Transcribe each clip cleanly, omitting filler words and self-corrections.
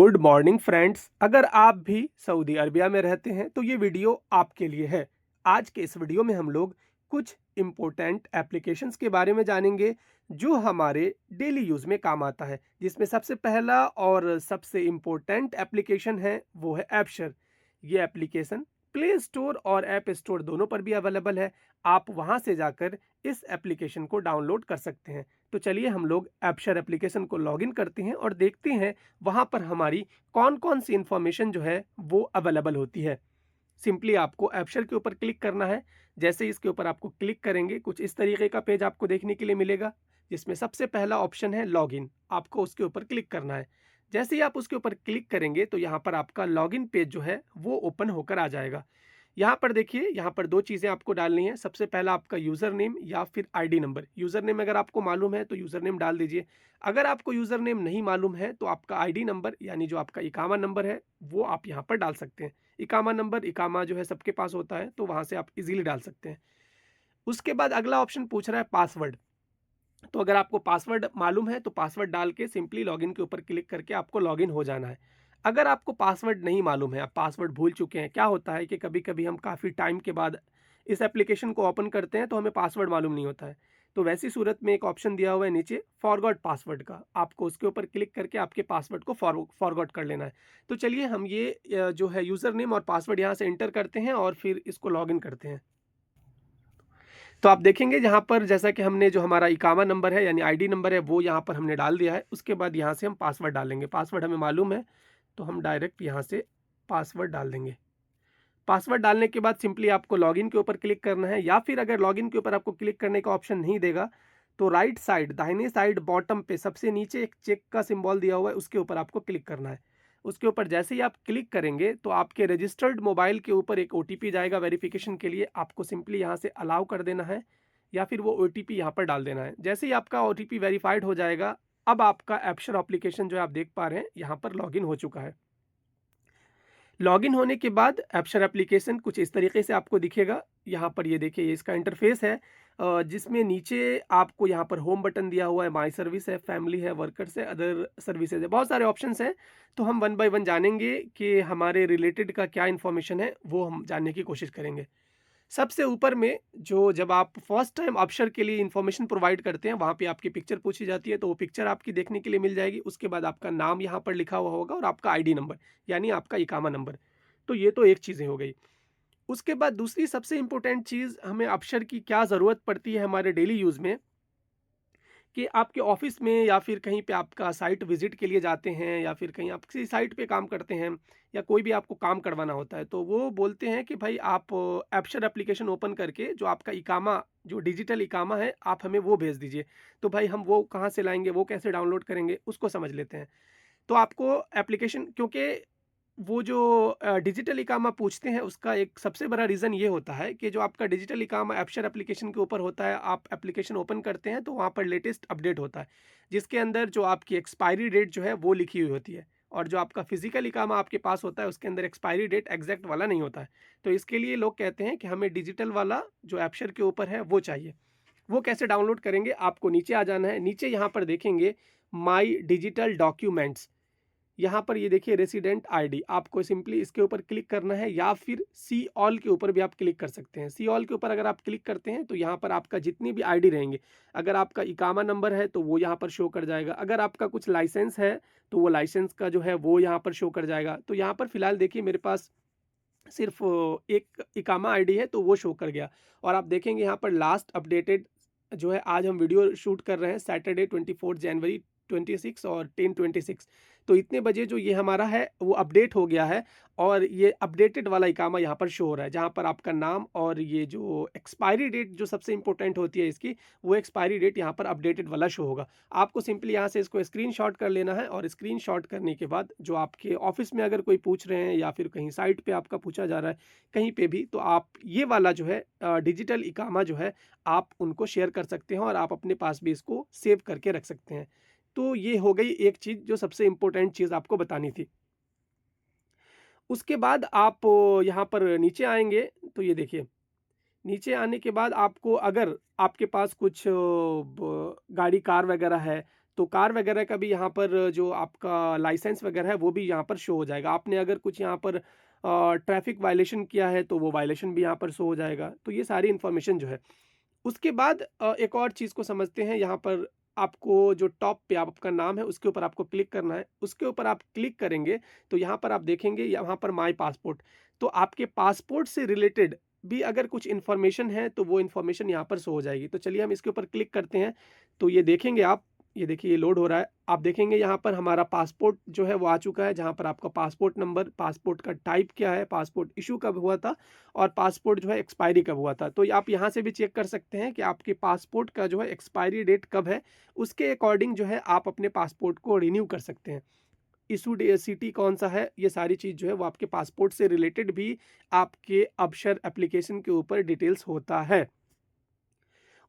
Good morning friends. अगर आप भी सऊदी अरबिया में रहते हैं तो ये वीडियो आपके लिए है। आज के इस वीडियो में हम लोग कुछ इम्पोर्टेंट एप्लीकेशंस के बारे में जानेंगे जो हमारे डेली यूज़ में काम आता है, जिसमें सबसे पहला और सबसे इम्पोर्टेंट एप्लीकेशन है वो है ऐपशर। ये एप्लीकेशन प्ले स्टोर और ऐप स्टोर दोनों पर भी अवेलेबल है। आप वहाँ से जाकर इस एप्लीकेशन को डाउनलोड कर सकते हैं। तो चलिए हम लोग ऐपशर एप्लीकेशन को लॉगिन करते हैं और देखते हैं वहाँ पर हमारी कौन-कौन सी इन्फॉर्मेशन जो है वो अवेलेबल होती है। सिंपली आपको ऐपशर के ऊपर क्लिक करना है। जैसे ही इसके ऊपर आपको क्लिक करेंगे कुछ इस तरीके का पेज आपको देखने के लिए मिलेगा, जिसमें सबसे पहला ऑप्शन है लॉगिन। आपको उसके ऊपर क्लिक करना है। जैसे ही आप उसके ऊपर क्लिक करेंगे तो यहाँ पर आपका लॉगिन पेज जो है वो ओपन होकर आ जाएगा। यहाँ पर देखिए, यहाँ पर 2 चीज़ें आपको डालनी है। सबसे पहला आपका यूज़र नेम या फिर आईडी नंबर। यूज़र नेम अगर आपको मालूम है तो यूज़र नेम डाल दीजिए। अगर आपको यूज़र नेम नहीं मालूम है तो आपका आईडी नंबर यानी जो आपका इकामा नंबर है वो आप यहाँ पर डाल सकते हैं। इकामा नंबर, इकामा जो है सबके पास होता है तो वहाँ से आप इज़ीली डाल सकते हैं। उसके बाद अगला ऑप्शन पूछ रहा है पासवर्ड। तो अगर आपको पासवर्ड मालूम है तो पासवर्ड डाल के सिंपली लॉगिन के ऊपर क्लिक करके आपको लॉगिन हो जाना है। अगर आपको पासवर्ड नहीं मालूम है, आप पासवर्ड भूल चुके हैं, क्या होता है कि कभी-कभी हम काफ़ी टाइम के बाद इस एप्लीकेशन को ओपन करते हैं तो हमें पासवर्ड मालूम नहीं होता है। तो वैसी सूरत में एक ऑप्शन दिया हुआ है नीचे फॉरगॉट पासवर्ड का, आपको उसके ऊपर क्लिक करके आपके पासवर्ड को फॉरगॉट कर लेना है। तो चलिए हम ये जो है यूज़र नेम और पासवर्ड यहाँ से एंटर करते हैं और फिर इसको लॉगिन करते हैं। तो आप देखेंगे यहाँ पर जैसा कि हमने जो हमारा इकामा नंबर है यानी आईडी नंबर है वो यहाँ पर हमने डाल दिया है। उसके बाद यहाँ से हम पासवर्ड डालेंगे। पासवर्ड हमें मालूम है तो हम डायरेक्ट यहाँ से पासवर्ड डाल देंगे। पासवर्ड डालने के बाद सिंपली आपको लॉगिन के ऊपर क्लिक करना है, या फिर अगर लॉगिन के ऊपर आपको क्लिक करने का ऑप्शन नहीं देगा तो राइट साइड दाहिने साइड बॉटम पे सबसे नीचे एक चेक का सिंबल दिया हुआ है, उसके ऊपर आपको क्लिक करना है। उसके ऊपर जैसे ही आप क्लिक करेंगे तो आपके रजिस्टर्ड मोबाइल के ऊपर एक ओटीपी जाएगा वेरिफिकेशन के लिए। आपको सिंपली यहाँ से अलाउ कर देना है या फिर वो ओटीपी यहाँ पर डाल देना है। जैसे ही आपका ओटीपी वेरीफाइड हो जाएगा, अब आपका ऐपशर एप्लीकेशन जो है आप देख पा रहे हैं यहाँ पर लॉगिन हो चुका है। लॉगिन होने के बाद ऐपशर एप्लीकेशन कुछ इस तरीके से आपको दिखेगा। यहाँ पर ये देखिए, ये इसका इंटरफेस है जिसमें नीचे आपको यहाँ पर होम बटन दिया हुआ है, माय सर्विस है, फैमिली है, वर्कर्स है, अदर सर्विसेज है, बहुत सारे ऑप्शंस हैं। तो हम वन बाय वन जानेंगे कि हमारे रिलेटेड का क्या इन्फॉर्मेशन है, वो हम जानने की कोशिश करेंगे। सबसे ऊपर में जो जब आप फर्स्ट टाइम ऑप्शन के लिए इन्फॉर्मेशन प्रोवाइड करते हैं, वहाँ पे आपकी पिक्चर पूछी जाती है, तो वो पिक्चर आपकी देखने के लिए मिल जाएगी। उसके बाद आपका नाम यहाँ पर लिखा हुआ होगा और आपका आईडी नंबर यानी आपका इकामा नंबर। तो ये तो एक चीज़ें हो गई। उसके बाद दूसरी सबसे इम्पोर्टेंट चीज़, हमें ऑप्शन की क्या ज़रूरत पड़ती है हमारे डेली यूज़ में, कि आपके ऑफिस में या फिर कहीं पे आपका साइट विजिट के लिए जाते हैं या फिर कहीं आप किसी साइट पे काम करते हैं या कोई भी आपको काम करवाना होता है, तो वो बोलते हैं कि भाई आप ऐपशर एप्लीकेशन ओपन करके जो आपका इकामा, जो डिजिटल इकामा है, आप हमें वो भेज दीजिए। तो भाई हम वो कहाँ से लाएंगे, वो कैसे डाउनलोड करेंगे, उसको समझ लेते हैं। तो आपको एप्लीकेशन, क्योंकि वो जो डिजिटल इकामा पूछते हैं उसका एक सबसे बड़ा रीज़न ये होता है कि जो आपका डिजिटल इकामा ऐपशर एप्लीकेशन के ऊपर होता है, आप एप्लीकेशन ओपन करते हैं तो वहाँ पर लेटेस्ट अपडेट होता है, जिसके अंदर जो आपकी एक्सपायरी डेट जो है वो लिखी हुई होती है। और जो आपका फिजिकल इकामा आपके पास होता है उसके अंदर एक्सपायरी डेट एग्जैक्ट वाला नहीं होता है। तो इसके लिए लोग कहते हैं कि हमें डिजिटल वाला जो ऐपशर के ऊपर है वो चाहिए। वो कैसे डाउनलोड करेंगे, आपको नीचे आ जाना है। नीचे यहाँ पर देखेंगे माई डिजिटल डॉक्यूमेंट्स, यहाँ पर ये देखिए रेसिडेंट आईडी, आपको सिंपली इसके ऊपर क्लिक करना है या फिर सी ऑल के ऊपर भी आप क्लिक कर सकते हैं। सी ऑल के ऊपर अगर आप क्लिक करते हैं तो यहाँ पर आपका जितनी भी आईडी रहेंगे, अगर आपका इकामा नंबर है तो वो यहाँ पर शो कर जाएगा, अगर आपका कुछ लाइसेंस है तो वो लाइसेंस का जो है वो यहाँ पर शो कर जाएगा। तो यहाँ पर फिलहाल देखिए मेरे पास सिर्फ एक इकामा आईडी है तो वो शो कर गया। और आप देखेंगे यहाँ पर लास्ट अपडेटेड जो है, आज हम वीडियो शूट कर रहे हैं सैटरडे 24 जनवरी 26 और 10:26, तो इतने बजे जो ये हमारा है वो अपडेट हो गया है। और ये अपडेटेड वाला इकामा यहाँ पर शो हो रहा है, जहाँ पर आपका नाम और ये जो एक्सपायरी डेट जो सबसे इंपॉर्टेंट होती है इसकी, वो एक्सपायरी डेट यहाँ पर अपडेटेड वाला शो होगा। आपको सिंपली यहाँ से इसको स्क्रीनशॉट कर लेना है और स्क्रीनशॉट करने के बाद जो आपके ऑफिस में अगर कोई पूछ रहे हैं या फिर कहीं साइट पे आपका पूछा जा रहा है कहीं पे भी, तो आप ये वाला जो है डिजिटल इकामा जो है आप उनको शेयर कर सकते हैं और आप अपने पास भी इसको सेव करके रख सकते हैं। तो ये हो गई एक चीज़ जो सबसे इम्पोर्टेंट चीज़ आपको बतानी थी। उसके बाद आप यहाँ पर नीचे आएँगे तो ये देखिए, नीचे आने के बाद आपको अगर आपके पास कुछ गाड़ी कार वगैरह है तो कार वगैरह का भी यहाँ पर जो आपका लाइसेंस वगैरह है वो भी यहाँ पर शो हो जाएगा। आपने अगर कुछ यहाँ पर ट्रैफिक वायलेशन किया है तो वो वायलेशन भी यहाँ पर शो हो जाएगा। तो ये सारी इन्फॉर्मेशन जो है। उसके बाद एक और चीज़ को समझते हैं। यहाँ पर आपको जो टॉप पे आपका नाम है उसके ऊपर आपको क्लिक करना है। उसके ऊपर आप क्लिक करेंगे तो यहाँ पर आप देखेंगे यहाँ पर माय पासपोर्ट। तो आपके पासपोर्ट से रिलेटेड भी अगर कुछ इन्फॉर्मेशन है तो वो इन्फॉर्मेशन यहाँ पर शो हो जाएगी। तो चलिए हम इसके ऊपर क्लिक करते हैं। तो ये देखेंगे आप, ये देखिए ये लोड हो रहा है। आप देखेंगे यहाँ पर हमारा पासपोर्ट जो है वो आ चुका है, जहाँ पर आपका पासपोर्ट नंबर, पासपोर्ट का टाइप क्या है, पासपोर्ट इशू कब हुआ था और पासपोर्ट जो है एक्सपायरी कब हुआ था। तो आप यहाँ से भी चेक कर सकते हैं कि आपके पासपोर्ट का जो है एक्सपायरी डेट कब है। उसके अकॉर्डिंग जो है आप अपने पासपोर्ट को रिन्यू कर सकते हैं। इशूड सिटी कौन सा है, ये सारी चीज़ जो है वो आपके पासपोर्ट से रिलेटेड भी आपके अबशर एप्लीकेशन के ऊपर डिटेल्स होता है।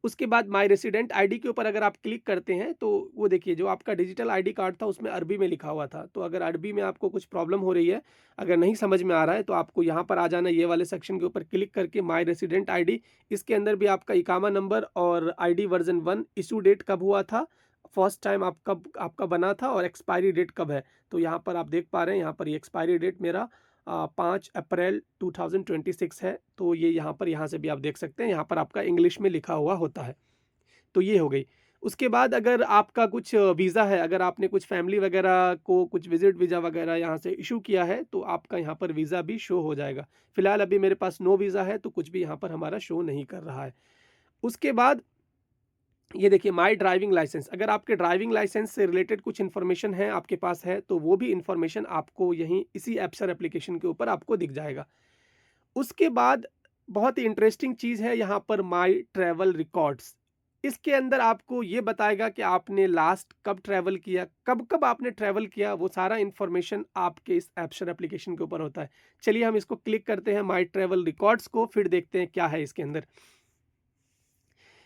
उसके बाद माय रेसिडेंट आईडी के ऊपर अगर आप क्लिक करते हैं तो वो देखिए जो आपका डिजिटल आईडी कार्ड था उसमें अरबी में लिखा हुआ था। तो अगर अरबी में आपको कुछ प्रॉब्लम हो रही है, अगर नहीं समझ में आ रहा है, तो आपको यहाँ पर आ जाना, ये वाले सेक्शन के ऊपर क्लिक करके माय रेसिडेंट आईडी, इसके अंदर भी आपका इकामा नंबर और आईडी वर्जन 1, इशू डेट कब हुआ था, फर्स्ट टाइम आप कब आपका बना था और एक्सपायरी डेट कब है। तो यहाँ पर आप देख पा रहे हैं, यहाँ पर ये एक्सपायरी डेट मेरा 5 अप्रैल 2026 है। तो ये यहाँ से भी आप देख सकते हैं, यहाँ पर आपका इंग्लिश में लिखा हुआ होता है। तो ये हो गई। उसके बाद अगर आपका कुछ वीज़ा है, अगर आपने कुछ फैमिली वगैरह को कुछ विज़िट वीज़ा वगैरह यहाँ से इश्यू किया है, तो आपका यहाँ पर वीज़ा भी शो हो जाएगा। फ़िलहाल अभी मेरे पास नो वीज़ा है, तो कुछ भी यहाँ पर हमारा शो नहीं कर रहा है। उसके बाद ये देखिए माय ड्राइविंग लाइसेंस, अगर आपके ड्राइविंग लाइसेंस से रिलेटेड कुछ इन्फॉर्मेशन है आपके पास है, तो वो भी इन्फॉर्मेशन आपको यहीं इसी एप्सर एप्लीकेशन के ऊपर आपको दिख जाएगा। उसके बाद बहुत ही इंटरेस्टिंग चीज़ है यहाँ पर माय ट्रैवल रिकॉर्ड्स। इसके अंदर आपको ये बताएगा कि आपने लास्ट कब ट्रैवल किया, कब-कब आपने ट्रैवल किया, वो सारा इन्फॉर्मेशन आपके इस एप्सर एप्लीकेशन के ऊपर होता है। चलिए हम इसको क्लिक करते हैं माय ट्रैवल रिकॉर्ड्स को, फिर देखते हैं क्या है इसके अंदर।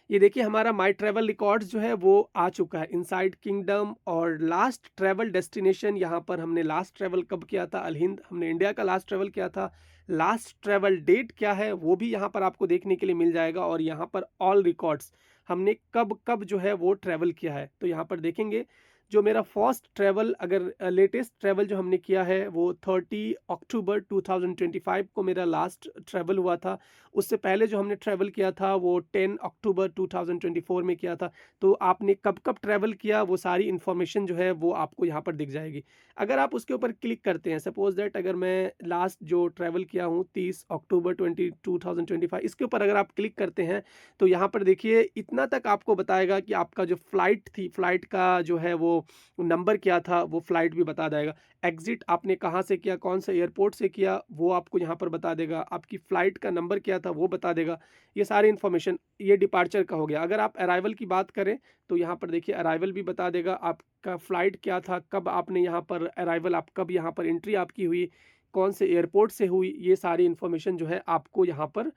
ये देखिए हमारा माय ट्रैवल रिकॉर्ड्स जो है वो आ चुका है, इनसाइड किंगडम और लास्ट ट्रैवल डेस्टिनेशन। यहाँ पर हमने लास्ट ट्रैवल कब किया था, अल हिंद, हमने इंडिया का लास्ट ट्रैवल किया था। लास्ट ट्रैवल डेट क्या है वो भी यहाँ पर आपको देखने के लिए मिल जाएगा, और यहाँ पर ऑल रिकॉर्ड्स हमने कब कब जो है वो ट्रैवल किया है। तो यहाँ पर देखेंगे जो मेरा फर्स्ट ट्रैवल, अगर लेटेस्ट ट्रैवल जो हमने किया है वो 30 अक्टूबर 2025 को मेरा लास्ट ट्रैवल हुआ था। उससे पहले जो हमने ट्रैवल किया था वो 10 अक्टूबर 2024 में किया था। तो आपने कब-कब ट्रैवल किया वो सारी इन्फॉर्मेशन जो है वो आपको यहाँ पर दिख जाएगी। अगर आप उसके ऊपर क्लिक करते हैं, सपोज़ दैट अगर मैं लास्ट जो ट्रैवल किया हूँ 30 अक्टूबर 2025, इसके ऊपर अगर आप क्लिक करते हैं तो यहाँ पर देखिए इतना तक आपको बताएगा कि आपका जो फ़्लाइट थी, फ़्लाइट का जो है वो नंबर क्या था, वो फ़्लाइट भी बता देगा। एग्ज़िट आपने कहाँ से किया, कौन से एयरपोर्ट से किया, वो आपको यहाँ पर बता देगा। आपकी फ़्लाइट का नंबर क्या था, वो बता देगा। ये सारी इन्फॉर्मेशन, ये डिपार्चर का हो गया। अगर आप अराइवल की बात करें, तो यहाँ पर देखिए अराइवल भी बता देगा। आपका फ़्लाइट क्या था, कब आपने यहाँ पर अराइवल, आप कब यहाँ पर एंट्री आपकी हुई, कौन से एयरपोर्ट से हुई, ये सारी इन्फॉर्मेशन जो है आपको यहाँ पर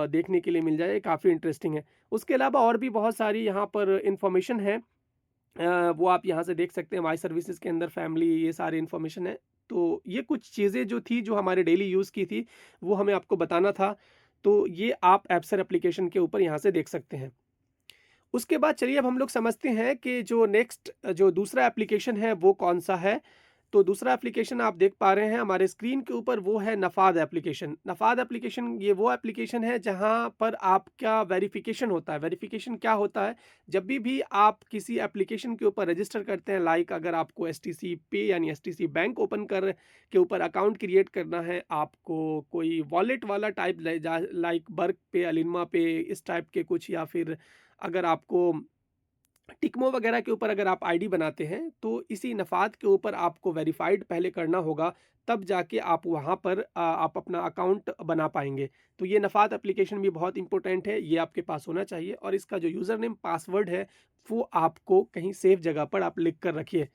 देखने के लिए मिल जाए। काफ़ी इंटरेस्टिंग है। उसके अलावा और भी बहुत सारी यहाँ पर इन्फॉर्मेशन है। वो आप यहाँ से देख सकते हैं, माई सर्विसेज़ के अंदर फैमिली, ये सारी इन्फॉर्मेशन है। तो ये कुछ चीज़ें जो थी, जो हमारे डेली यूज़ की थी, वो हमें आपको बताना था। तो ये आप एप्सर एप्लीकेशन के ऊपर यहाँ से देख सकते हैं। उसके बाद चलिए अब हम लोग समझते हैं कि जो नेक्स्ट जो दूसरा एप्लीकेशन है वो कौन-सा है। तो दूसरा एप्लीकेशन आप देख पा रहे हैं हमारे स्क्रीन के ऊपर, वो है नफ़ाद एप्लीकेशन। नफ़ाद एप्लीकेशन ये वो एप्लीकेशन है जहाँ पर आपका वेरिफ़िकेशन होता है। वेरिफ़िकेशन क्या होता है? जब भी आप किसी एप्लीकेशन के ऊपर रजिस्टर करते हैं, लाइक अगर आपको एसटीसी पे यानी एसटीसी बैंक ओपन कर के ऊपर अकाउंट क्रिएट करना है, आपको कोई वॉलेट वाला टाइप लाइक बर्क पे, अलिनमा पे, इस टाइप के कुछ, या फिर अगर आपको टिकमो वगैरह के ऊपर अगर आप आईडी बनाते हैं, तो इसी नफ़ाद के ऊपर आपको वेरीफाइड पहले करना होगा, तब जाके आप वहाँ पर आप अपना अकाउंट बना पाएँगे। तो ये नफ़ाद एप्लीकेशन भी बहुत इम्पोर्टेंट है, ये आपके पास होना चाहिए, और इसका जो यूज़र नेम पासवर्ड है, वो आपको कहीं सेफ जगह पर आप लिख कर रखिए।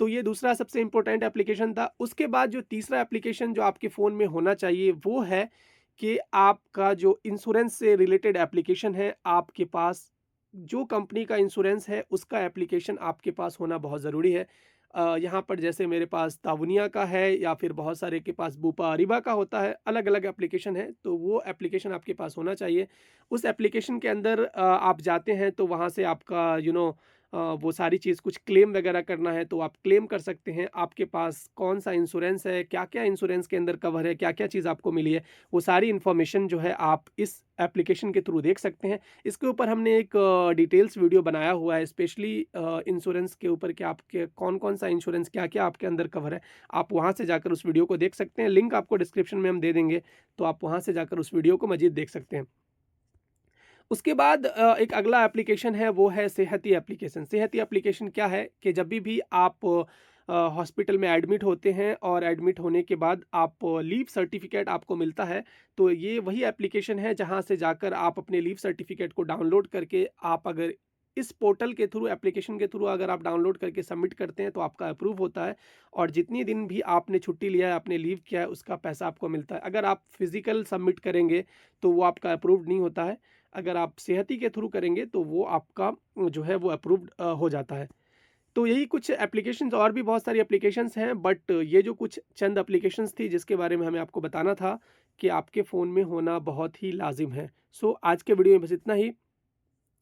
तो ये दूसरा सबसे इम्पोर्टेंट एप्लीकेशन था। उसके बाद जो तीसरा एप्लीकेशन जो आपके फ़ोन में होना चाहिए, वो है कि आपका जो इंश्योरेंस से रिलेटेड एप्लीकेशन है, आपके पास जो कंपनी का इंश्योरेंस है उसका एप्लीकेशन आपके पास होना बहुत ज़रूरी है। यहाँ पर जैसे मेरे पास तावुनिया का है, या फिर बहुत सारे के पास बूपा अरीबा का होता है, अलग-अलग एप्लीकेशन है, तो वो एप्लीकेशन आपके पास होना चाहिए। उस एप्लीकेशन के अंदर आप जाते हैं तो वहाँ से आपका वो सारी चीज़ कुछ क्लेम वगैरह करना है तो आप क्लेम कर सकते हैं। आपके पास कौन-सा इंश्योरेंस है, क्या-क्या इंश्योरेंस के अंदर कवर है, क्या-क्या चीज़ आपको मिली है, वो सारी इन्फॉर्मेशन जो है आप इस एप्लीकेशन के थ्रू देख सकते हैं। इसके ऊपर हमने एक डिटेल्स वीडियो बनाया हुआ है स्पेशली इंश्योरेंस के ऊपर कि आपके कौन-कौन सा इंश्योरेंस क्या-क्या आपके अंदर कवर है। आप वहाँ से जाकर उस वीडियो को देख सकते हैं। लिंक आपको डिस्क्रिप्शन में हम दे देंगे, तो आप वहाँ से जाकर उस वीडियो को मज़ीद देख सकते हैं। उसके बाद एक अगला एप्लीकेशन है वो है सेहती एप्लीकेशन। सेहती एप्लीकेशन क्या है कि जब भी आप हॉस्पिटल में एडमिट होते हैं और एडमिट होने के बाद आप लीव सर्टिफिकेट आपको मिलता है, तो ये वही एप्लीकेशन है जहाँ से जाकर आप अपने लीव सर्टिफिकेट को डाउनलोड करके आप अगर इस पोर्टल के थ्रू एप्लीकेशन के थ्रू अगर आप डाउनलोड करके सबमिट करते हैं तो आपका अप्रूव होता है और जितनी दिन भी आपने छुट्टी लिया है, आपने लीव किया है, उसका पैसा आपको मिलता है। अगर आप फिज़िकल सबमिट करेंगे तो वो आपका अप्रूव्ड नहीं होता है। अगर आप सेहती के थ्रू करेंगे तो वो आपका जो है वो अप्रूव्ड हो जाता है। तो यही कुछ एप्लीकेशंस और भी बहुत सारी एप्लीकेशंस हैं बट ये जो कुछ चंद एप्लीकेशंस थी जिसके बारे में हमें आपको बताना था कि आपके फ़ोन में होना बहुत ही लाज़िम है। सो आज के वीडियो में बस इतना ही।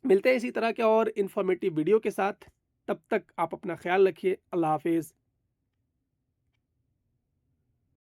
मिलते हैं इसी तरह के और इन्फॉर्मेटिव वीडियो के साथ। तब तक आप अपना ख़्याल रखिए। अल्लाह हाफ़िज़।